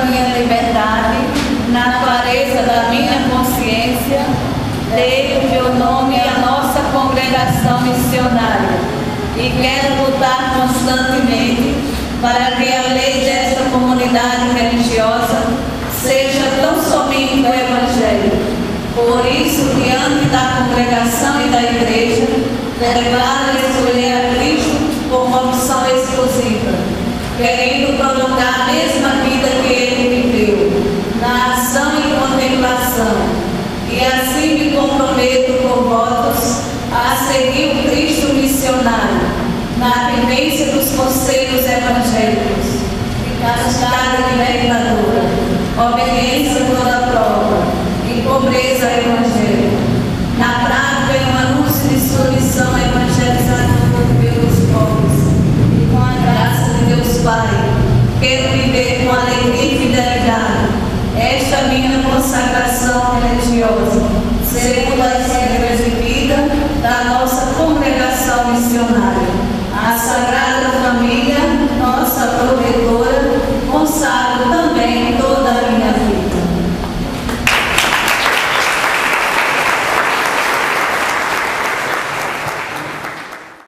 minha liberdade, na clareza da minha consciência, dei o meu nome à nossa congregação missionária e quero lutar constantemente para que a lei desta comunidade religiosa seja tão somente o Evangelho. Por isso, diante da congregação e da igreja, declaro escolher a Cristo como opção exclusiva, querendo prolongar a mesma vida que Ele viveu, na ação e contemplação, e assim me comprometo por votos a seguir o Cristo missionário, na vivência dos conselhos evangélicos, de castidade libertadora, obediência toda a prova e pobreza evangélica, na prática e no anúncio de sua missão evangelizadora pelos povos, e com a graça de Deus Pai, quero viver com alegria e fidelidade esta minha consagração religiosa, segundo as